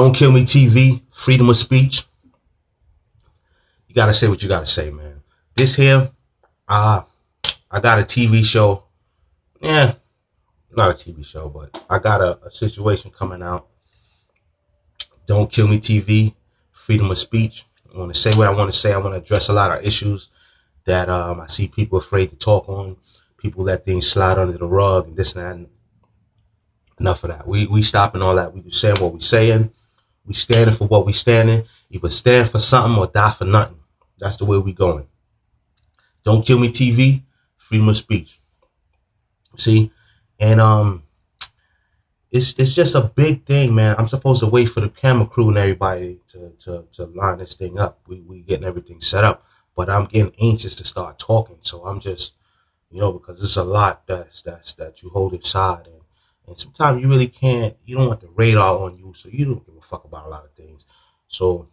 Don't Kill Me TV, freedom of speech. You gotta say what you gotta say, man. This here, I got a TV show. Yeah, not a TV show, but I got a situation coming out. Don't Kill Me TV, freedom of speech. I want to say what I want to say. I want to address a lot of issues that I see people afraid to talk on. People let things slide under the rug and this and that. And enough of that. We stopping all that. We saying what we saying. We standing for what we standing. Either stand for something or die for nothing. That's the way we going. Don't Kill Me TV, freedom of speech. See, and it's just a big thing, man. I'm supposed to wait for the camera crew and everybody to line this thing up. We getting everything set up, but I'm getting anxious to start talking. So I'm just, because there's a lot that you hold inside, and sometimes you really can't. You don't want the radar on you, so you don't give a fuck about a lot of things. So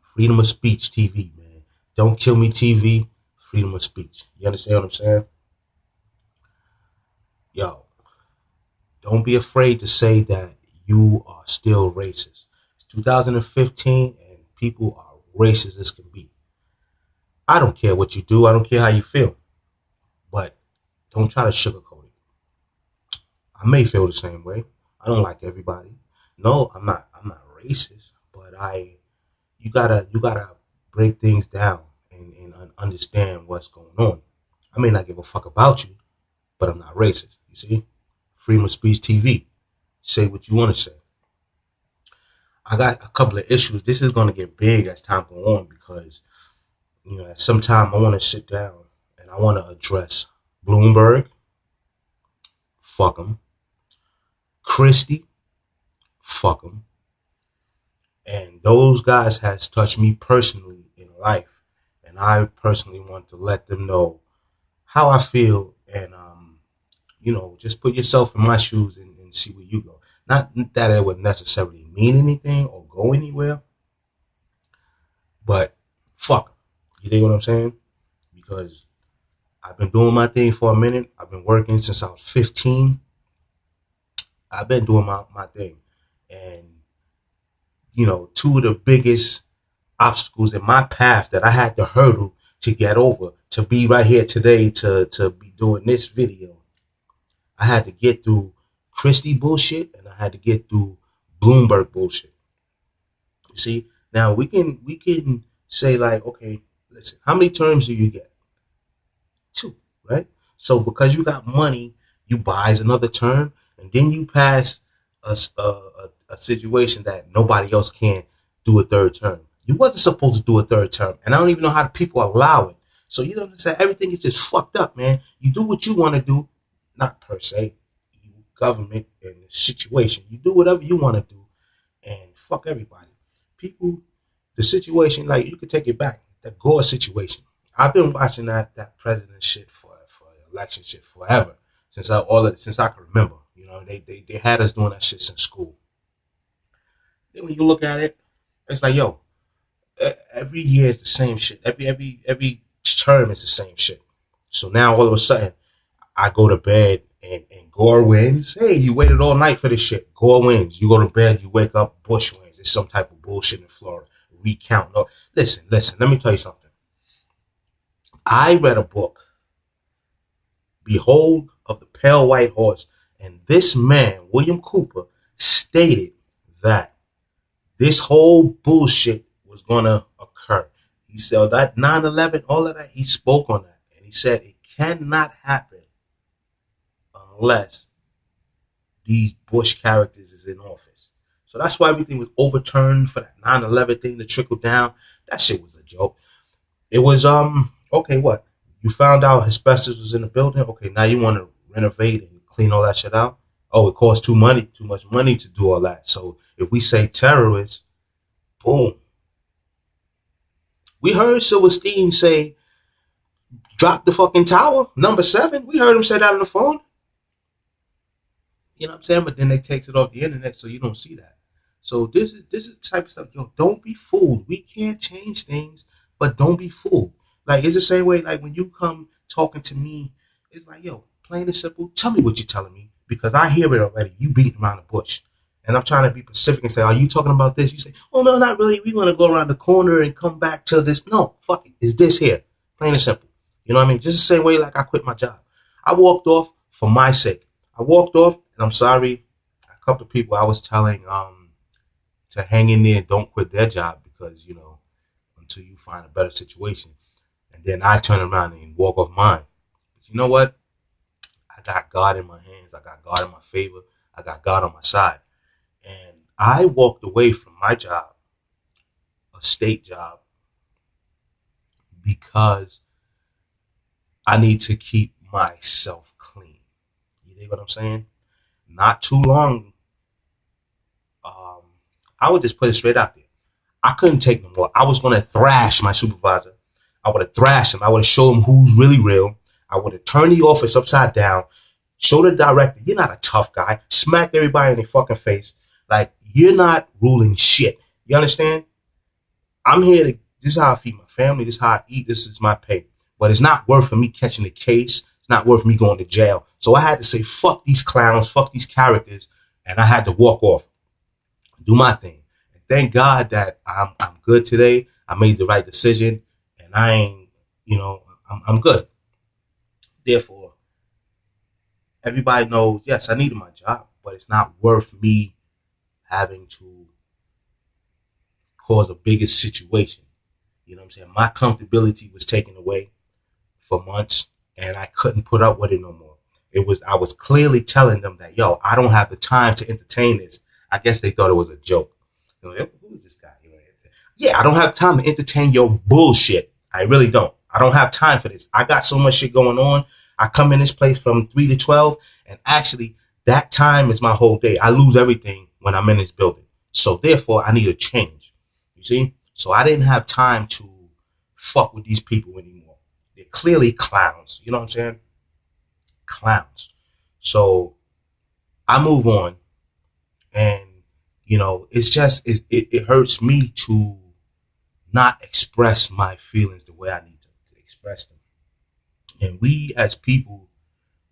freedom of speech, TV, man. Don't Kill Me TV, freedom of speech. You understand what I'm saying? Yo. Don't be afraid to say that you are still racist. It's 2015 and people are racist as can be. I don't care what you do. I don't care how you feel. But don't try to sugarcoat it. I may feel the same way. I don't like everybody. No, I'm not racist, but you gotta break things down and understand what's going on. I may not give a fuck about you, but I'm not racist. You see? Freedom of Speech TV. Say what you want to say. I got a couple of issues. This is going to get big as time goes on because, at some time I want to sit down and I want to address Bloomberg. Fuck him. Christie. Fuck him. And those guys has touched me personally in life. And I personally want to let them know how I feel and, just put yourself in my shoes and see where you go. Not that it would necessarily mean anything or go anywhere, but fuck. You dig what I'm saying? Because I've been doing my thing for a minute. I've been working since I was 15. I've been doing my thing. And, two of the biggest obstacles in my path that I had to hurdle to get over, to be right here today, to be doing this video. I had to get through Christie bullshit and I had to get through Bloomberg bullshit. You see, now we can say like, okay, listen, how many terms do you get? 2, right? So because you got money, you buys another term, and then you pass a situation that nobody else can do a third term. You wasn't supposed to do a third term, and I don't even know how the people allow it. So you don't understand. Everything is just fucked up, man. You do what you want to do. Not per se, you government and the situation. You do whatever you want to do and fuck everybody. People, the situation, like you could take it back. The Gore situation. I've been watching that president shit for election shit forever. Since I can remember. They had us doing that shit since school. Then when you look at it, it's like, yo, every year is the same shit. Every term is the same shit. So now all of a sudden I go to bed and Gore wins. Hey, you waited all night for this shit. Gore wins. You go to bed, you wake up, Bush wins. It's some type of bullshit in Florida. Recount. No, listen. Let me tell you something. I read a book, Behold of the Pale White Horse, and this man, William Cooper, stated that this whole bullshit was going to occur. He said that 9/11, all of that, he spoke on that. And he said it cannot happen unless these Bush characters is in office. So that's why everything was overturned for that 9/11 thing to trickle down. That shit was a joke. It was, okay, what? You found out asbestos was in the building? Okay, now you want to renovate and clean all that shit out? Oh, it costs too much money to do all that. So if we say terrorists, boom. We heard Silverstein say, drop the fucking tower, number 7. We heard him say that on the phone. You know what I'm saying? But then they takes it off the internet, so you don't see that. So this is the type of stuff. Yo, don't be fooled. We can't change things, but don't be fooled. Like, it's the same way, like, when you come talking to me, it's like, yo, plain and simple, tell me what you're telling me, because I hear it already. You beating around the bush. And I'm trying to be specific and say, are you talking about this? You say, oh, no, not really. We want to go around the corner and come back to this. No, fuck it. It's this here. Plain and simple. You know what I mean? Just the same way like I quit my job. I walked off for my sake. I walked off, and I'm sorry. A couple of people I was telling to hang in there and don't quit their job because, until you find a better situation. And then I turn around and walk off mine. But you know what? I got God in my hands. I got God in my favor. I got God on my side. And I walked away from my job, a state job, because I need to keep myself clean. You know what I'm saying? Not too long. Um, I would just put it straight out there. I couldn't take no more. I was going to thrash my supervisor. I would have thrashed him. I would have showed him who's really real. I would have turned the office upside down, showed the director, you're not a tough guy, smacked everybody in their fucking face. Like, you're not ruling shit. You understand? I'm here to, this is how I feed my family. This is how I eat. This is my pay. But it's not worth for me catching the case. It's not worth me going to jail. So I had to say, fuck these clowns, fuck these characters. And I had to walk off, do my thing. And thank God that I'm good today. I made the right decision. And I ain't, I'm good. Therefore, everybody knows, yes, I needed my job. But it's not worth me having to cause a bigger situation. You know what I'm saying? My comfortability was taken away for months, and I couldn't put up with it no more. I was clearly telling them that, yo, I don't have the time to entertain this. I guess they thought it was a joke. Who's this guy? Yeah, I don't have time to entertain your bullshit. I really don't. I don't have time for this. I got so much shit going on. I come in this place from 3 to 12, and actually, that time is my whole day. I lose everything when I'm in this building. So therefore, I need a change. You see? So I didn't have time to fuck with these people anymore. They're clearly clowns. You know what I'm saying? Clowns. So I move on, and it hurts me to not express my feelings the way I need to express them. And we as people,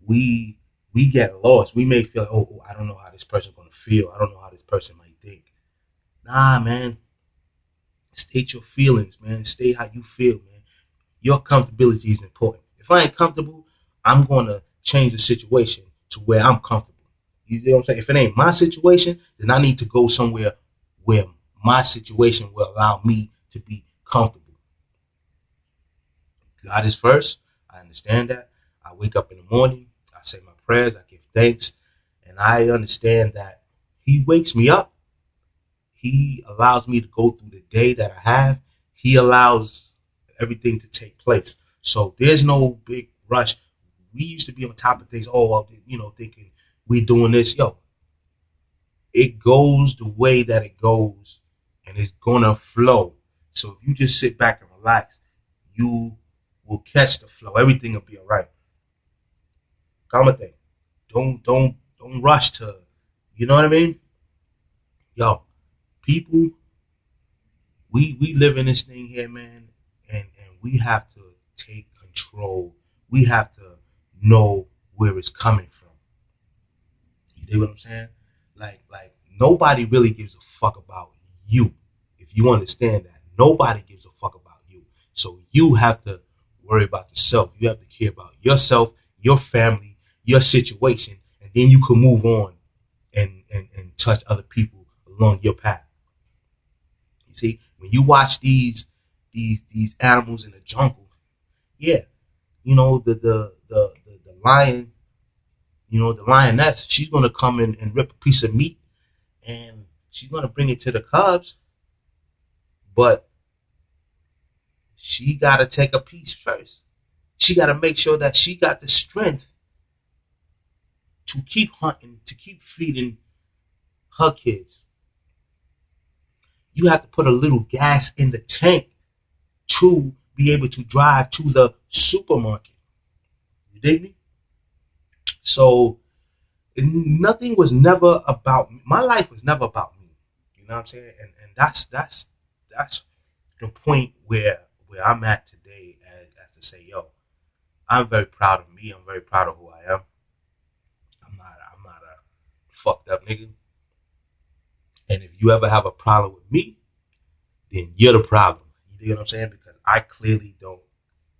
we get lost. We may feel, oh, I don't know how this person's gonna feel. I don't know how this person might think. Nah, man. State your feelings, man. State how you feel, man. Your comfortability is important. If I ain't comfortable, I'm gonna change the situation to where I'm comfortable. You know what I'm saying? If it ain't my situation, then I need to go somewhere where my situation will allow me to be comfortable. God is first. I understand that. I wake up in the morning. I say my prayers. I give thanks. And I understand that He wakes me up. He allows me to go through the day that I have. He allows everything to take place. So there's no big rush. We used to be on top of things. Oh, well, thinking we doing this. Yo, it goes the way that it goes, and it's gonna flow. So if you just sit back and relax, you will catch the flow. Everything will be all right. Calm thing. Don't rush to. You know what I mean? Yo, people, we live in this thing here, man, and we have to take control. We have to know where it's coming from. You dig what I'm saying? Like nobody really gives a fuck about you. If you understand that, nobody gives a fuck about you. So you have to worry about yourself. You have to care about yourself, your family, your situation, and then you can move on and touch other people along your path. You see, when you watch these animals in the jungle, yeah, the lion, the lioness, she's gonna come in and rip a piece of meat, and she's gonna bring it to the cubs, but she gotta take a piece first. She gotta make sure that she got the strength to keep hunting, to keep feeding her kids. You have to put a little gas in the tank to be able to drive to the supermarket. You dig me? So nothing was never about me. My life was never about me. You know what I'm saying? And that's the point where I'm at today, as to say, yo, I'm very proud of me. I'm very proud of who I am. I'm not a fucked up nigga. And if you ever have a problem with me, then you're the problem. You know what I'm saying? Because I clearly don't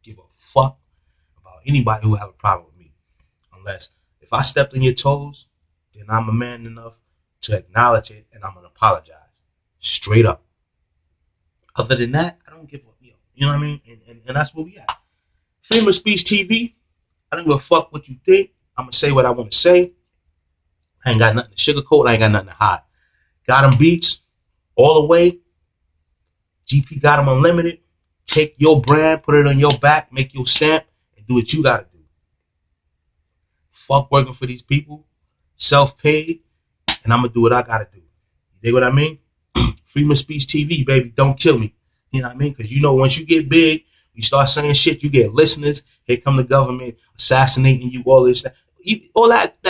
give a fuck about anybody who have a problem with me. Unless if I stepped on your toes, then I'm a man enough to acknowledge it and I'm gonna apologize. Straight up. Other than that, I don't give a you know what I mean? And that's where we at. Freedom of Speech TV. I don't give a fuck what you think. I'm gonna say what I want to say. I ain't got nothing to sugarcoat. I ain't got nothing to hide. Got them beats all the way. GP got them unlimited. Take your brand, put it on your back, make your stamp, and do what you gotta do. Fuck working for these people. Self-paid. And I'm gonna do what I gotta do. You dig what I mean? Freedom of Speech TV, baby. Don't kill me. You know what I mean? Because you know once you get big, you start saying shit, you get listeners. Here come the government assassinating you. All this, all that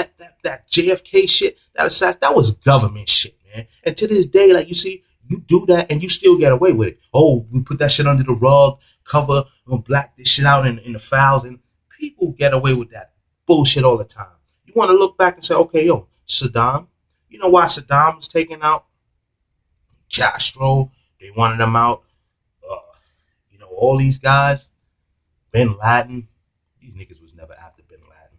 JFK shit. That was government shit, man. And to this day, like you see, you do that and you still get away with it. Oh, we put that shit under the rug, cover, black this shit out in the files, and people get away with that bullshit all the time. You want to look back and say, okay, yo, Saddam. You know why Saddam was taken out? Castro, they wanted him out. All these guys, Bin Laden, these niggas was never after Bin Laden.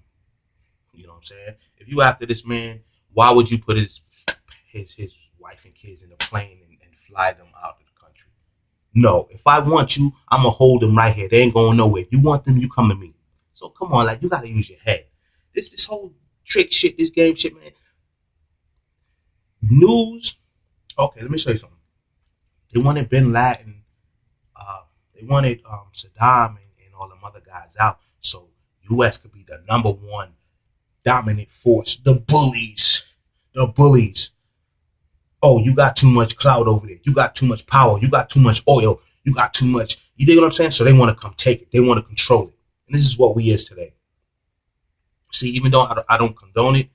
You know what I'm saying? If you after this man, why would you put his wife and kids in a plane and fly them out of the country? No, if I want you, I'm gonna hold them right here. They ain't going nowhere. If you want them, you come to me. So come on, like you gotta use your head. This whole trick shit, this game shit, man. News. Okay, let me show you something. They wanted Bin Laden. They wanted Saddam and all them other guys out, so U.S. could be the number one dominant force. The bullies. Oh, you got too much clout over there. You got too much power. You got too much oil. You got too much. You dig what I'm saying? So they want to come take it. They want to control it. And this is what we is today. See, even though I don't condone it,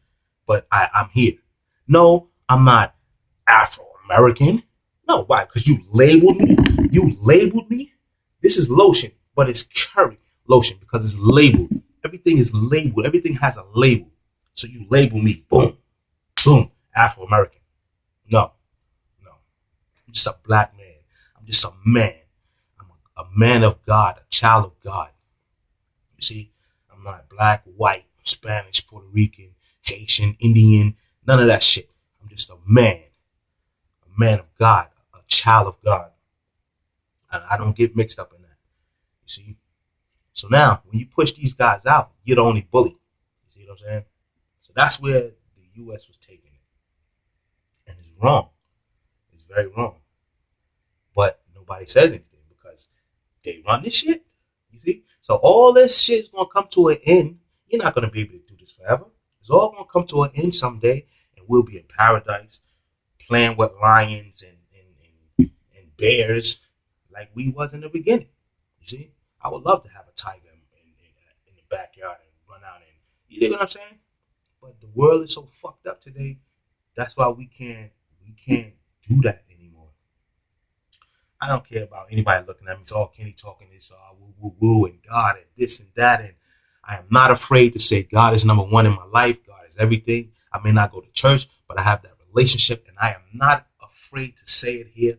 but I'm here. No, I'm not Afro-American. No, why? Because you labeled me. You labeled me. This is lotion, but it's curry lotion because it's labeled. Everything is labeled. Everything has a label. So you label me. Boom. Boom. Afro-American. No. I'm just a black man. I'm just a man. I'm a man of God, a child of God. You see, I'm not black, white, Spanish, Puerto Rican, Haitian, Indian, none of that shit. I'm just a man of God, a child of God. And I don't get mixed up in that. You see? So now, when you push these guys out, you're the only bully. You see what I'm saying? So that's where the U.S. was taking it. And it's wrong. It's very wrong. But nobody says anything because they run this shit. You see? So all this shit is going to come to an end. You're not going to be able to do this forever. It's all going to come to an end someday, and we'll be in paradise playing with lions and bears like we was in the beginning. You see? I would love to have a tiger in the backyard and run out and you know what I'm saying? But the world is so fucked up today. That's why we can't do that anymore. I don't care about anybody looking at me. It's all Kenny talking this woo woo woo and God and this and that. And I am not afraid to say God is number one in my life. God is everything. I may not go to church, but I have that relationship, and I am not afraid to say it here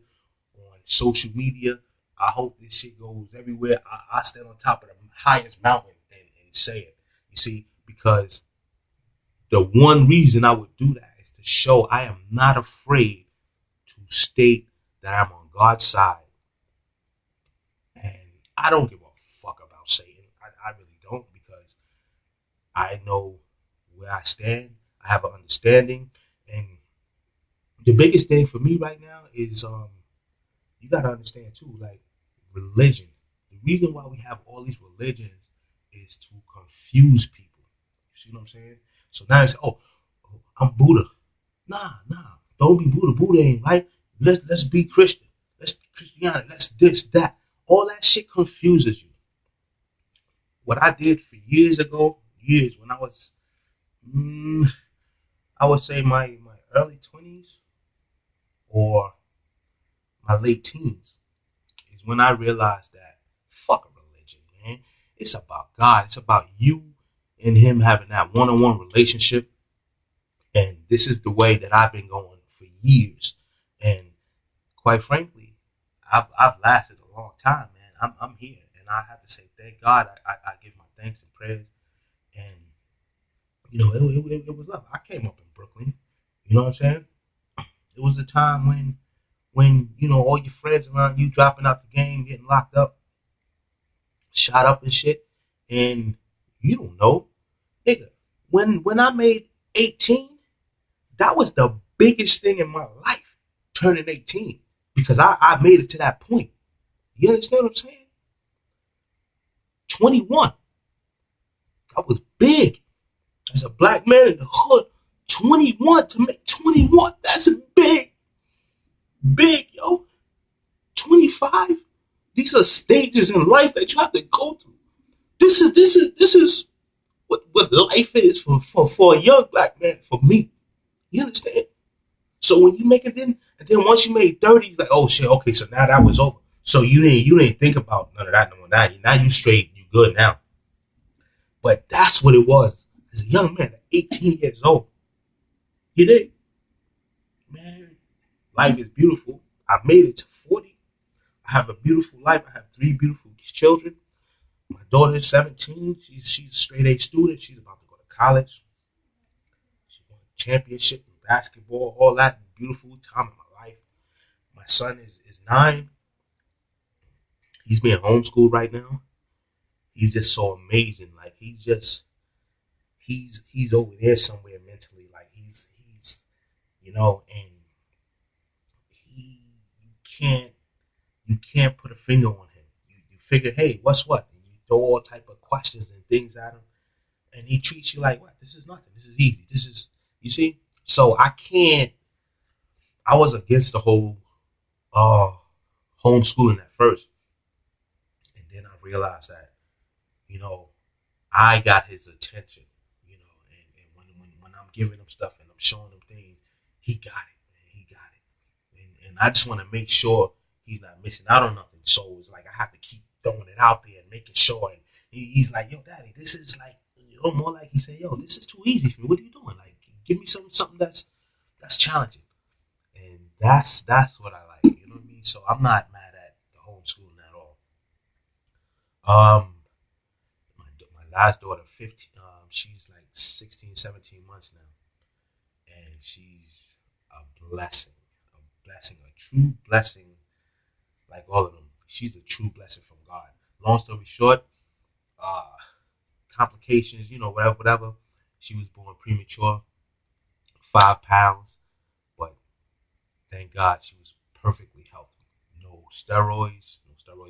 on social media. I hope this shit goes everywhere. I stand on top of the highest mountain and say it. You see, because the one reason I would do that is to show I am not afraid to state that I'm on God's side. And I don't give a fuck about Satan. I really don't, because I know where I stand. I have an understanding. And the biggest thing for me right now is you got to understand too, like religion. The reason why we have all these religions is to confuse people. You see what I'm saying? So now you say, oh, I'm Buddha. Nah. Don't be Buddha. Buddha ain't right. Let's be Christian. Let's Christianity. Let's this, that. All that shit confuses you. What I did for years when I was, I would say my early 20s or my late teens, is when I realized that fuck a religion, man. It's about God. It's about you and him having that one-on-one relationship. And this is the way that I've been going for years. And quite frankly, I've lasted a long time, man. I'm here, and I have to say thank God. I give my thanks and prayers, and it was love. I came up in Brooklyn. You know what I'm saying? It was a time when all your friends around you dropping out the game, getting locked up, shot up and shit, and you don't know, nigga. When I made 18, that was the biggest thing in my life, turning 18, because I made it to that point. You understand what I'm saying? 21, that was big as a black man in the hood. 21, to make 21, that's big, big, yo. 25, these are stages in life that you have to go through. This is what life is for a young black man, for me. You understand? So when you make it then, and then once you made 30, it's like, oh shit, okay, so now that was over. So you didn't think about none of that no more. Now you straight, you good now. But that's what it was as a young man at 18 years old. You did, man. Life is beautiful. I made it to 40. I have a beautiful life. I have 3 beautiful children. My daughter is 17. She's a straight A student. She's about to go to college. She won a championship in basketball. All that beautiful time in my life. My son is 9. He's being homeschooled right now. He's just so amazing. Like he's over there somewhere mentally. Like he's and he you can't put a finger on him. You figure, hey, what's what? And you throw all type of questions and things at him, and he treats you like, what? This is nothing. This is easy. This is, you see. So I can't. I was against the whole uh homeschooling at first, and then I realized that you know I got his attention, and when I'm giving him stuff and I'm showing him things, he got it, man. He got it. And I just want to make sure he's not missing out on nothing. So it's like I have to keep throwing it out there and making sure. And he's like, yo, daddy, this is like, more like he said, yo, this is too easy for me. What are you doing? Like, give me something that's challenging. And that's what I like. You know what I mean? So I'm not mad at the homeschooling at all. Um, my last daughter, 15, she's like 16, 17 months now, and she's a blessing, a true blessing. Like all of them, she's a true blessing from God. Long story short, uh, complications, whatever. She was born premature, 5 pounds, but thank God she was perfectly healthy. No steroids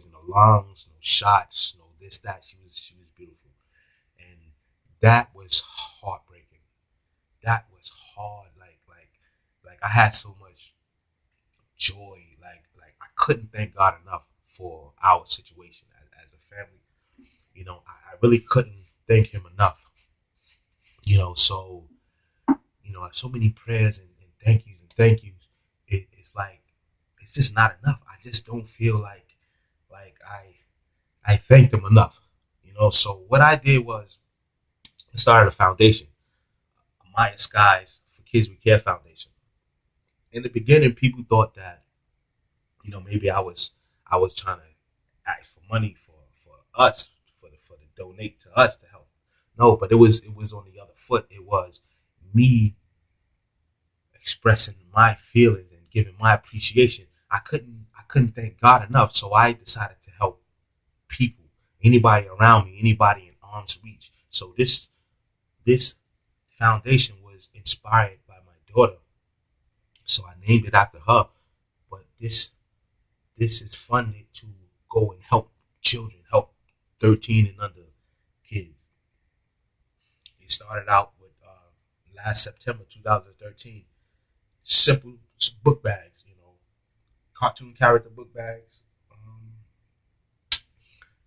in the lungs, no shots, no this, that. She was beautiful. And that was heartbreaking. That was hard. Like I had so much joy. Like I couldn't thank God enough for our situation as a family. I really couldn't thank him enough. So so many prayers and thank yous. It's like it's just not enough. I just don't feel like I thanked him enough. So what I did was I started a foundation, Maya Skies for Kids We Care Foundation. In the beginning, people thought that maybe I was trying to ask for money for us for the donate to us to help. No, but it was on the other foot. It was me expressing my feelings and giving my appreciation. I couldn't thank God enough, so I decided to help people, anybody around me, anybody in arm's reach. So this foundation was inspired by my daughter, so I named it after her. But this is funded to go and help children, help 13 and under kids. It started out with last September 2013. Simple book bags, cartoon character book bags.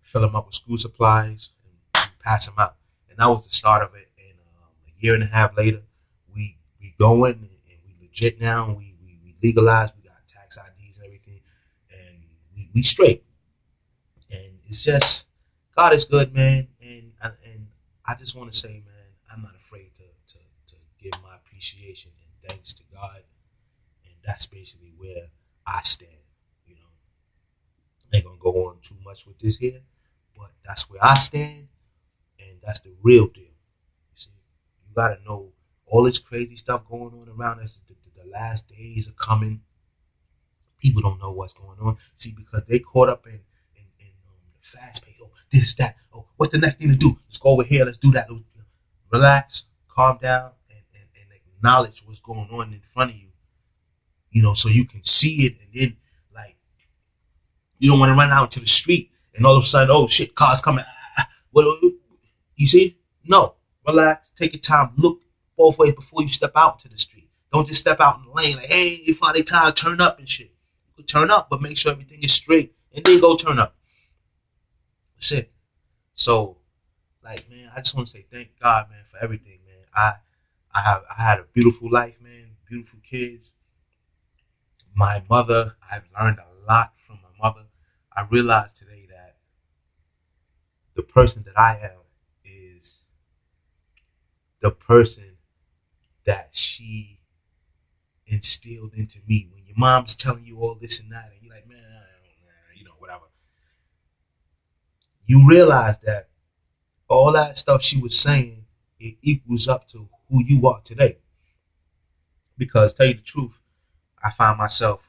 Fill them up with school supplies and pass them out. And that was the start of it. And a year and a half later, we going and we legit now. We legalized. We got tax IDs and everything, and we straight. And it's just God is good, man. And I just want to say, man, I'm not afraid to give my appreciation and thanks to God. And that's basically where I stand. You know, I ain't gonna go on too much with this here, but that's where I stand, and that's the real deal. You see, you gotta know all this crazy stuff going on around us. The last days are coming. People don't know what's going on. See, because they caught up in the fast pace. Oh, this, that. Oh, what's the next thing to do? Let's go over here. Let's do that. Relax, calm down, and acknowledge what's going on in front of you. You know, so you can see it, and then like you don't want to run out into the street and all of a sudden, oh shit, cars coming. What you see? No, relax, take your time, look both ways before you step out into the street. Don't just step out in the lane like, hey, you find a time, turn up and shit. You can turn up, but make sure everything is straight, and then go turn up. That's it. So, like, man, I just want to say thank God, man, for everything, man. I had a beautiful life, man, beautiful kids. My mother, I've learned a lot from my mother. I realized today that the person that I am is the person that she instilled into me. When your mom's telling you all this and that, and you're like, man, you know, whatever. You realize that all that stuff she was saying, it equals up to who you are today. Because tell you the truth, I find myself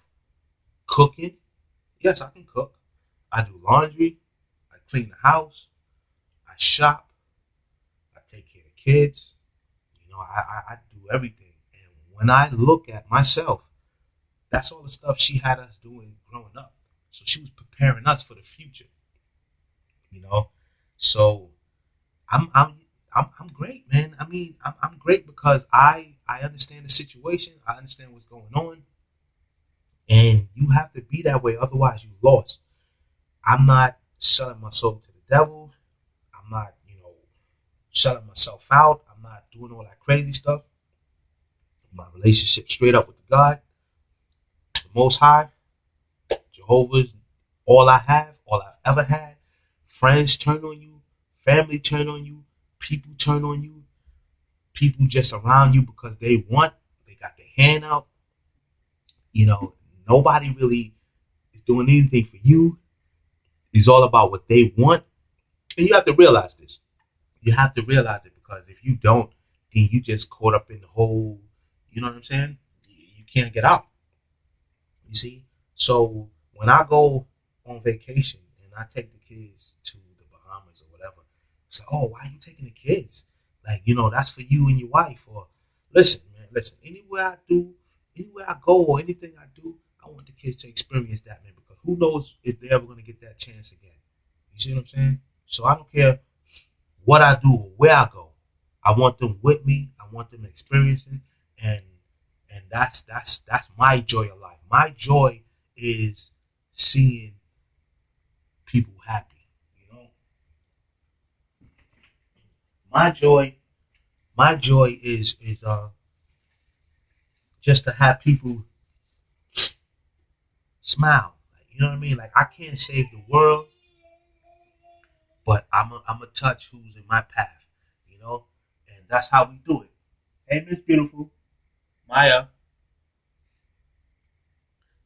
cooking. Yes, I can cook. I do laundry. I clean the house. I shop. I take care of kids. You know, I do everything. And when I look at myself, that's all the stuff she had us doing growing up. So she was preparing us for the future. You know, so I'm great, man. I mean, I'm great because I understand the situation. I understand what's going on, and you have to be that way. Otherwise, you lost. I'm not selling my soul to the devil. I'm not, you know, selling myself out. I'm not doing all that crazy stuff. My relationship straight up with God, the Most High, Jehovah's, all I have, all I've ever had. Friends turn on you, family turn on you, people turn on you, people just around you because they got their hand out. You know, nobody really is doing anything for you. It's all about what they want. And you have to realize this. You have to realize it because if you don't, then you just caught up in the whole, you know what I'm saying? You can't get out. You see? So when I go on vacation and I take the kids to the Bahamas or whatever, it's like, oh, why are you taking the kids? Like, you know, that's for you and your wife. Or listen, man, listen, anywhere I go or anything I do, I want the kids to experience that, man, because who knows if they're ever going to get that chance again. You see what I'm saying? So I don't care what I do or where I go. I want them with me. I want them experiencing, and that's my joy of life. My joy is seeing people happy. You know, my joy is just to have people smile. Like, you know what I mean? Like I can't save the world, but I'm a touch who's in my path. You know, and that's how we do it. Hey, Miss Beautiful, Maya,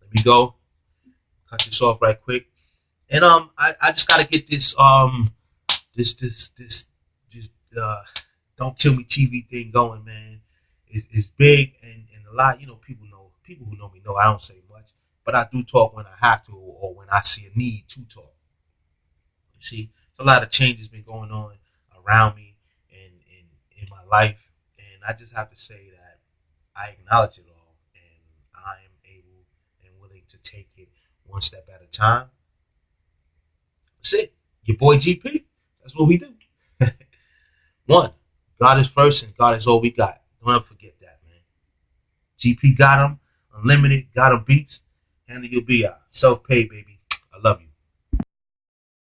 let me go. Cut this off right quick. And I just gotta get this Don't Kill Me TV thing going, man. It's big and a lot, you know, people who know me know I don't say much, but I do talk when I have to or when I see a need to talk. You see, it's a lot of changes been going on around me and in my life, and I just have to say that I acknowledge it all, and I am able and willing to take it one step at a time. That's it. Your boy GP. That's what we do. One, God is first and God is all we got. Don't ever forget that, man. GP got him. Unlimited got him beats. Handle your BI. Self-pay, baby. I love you.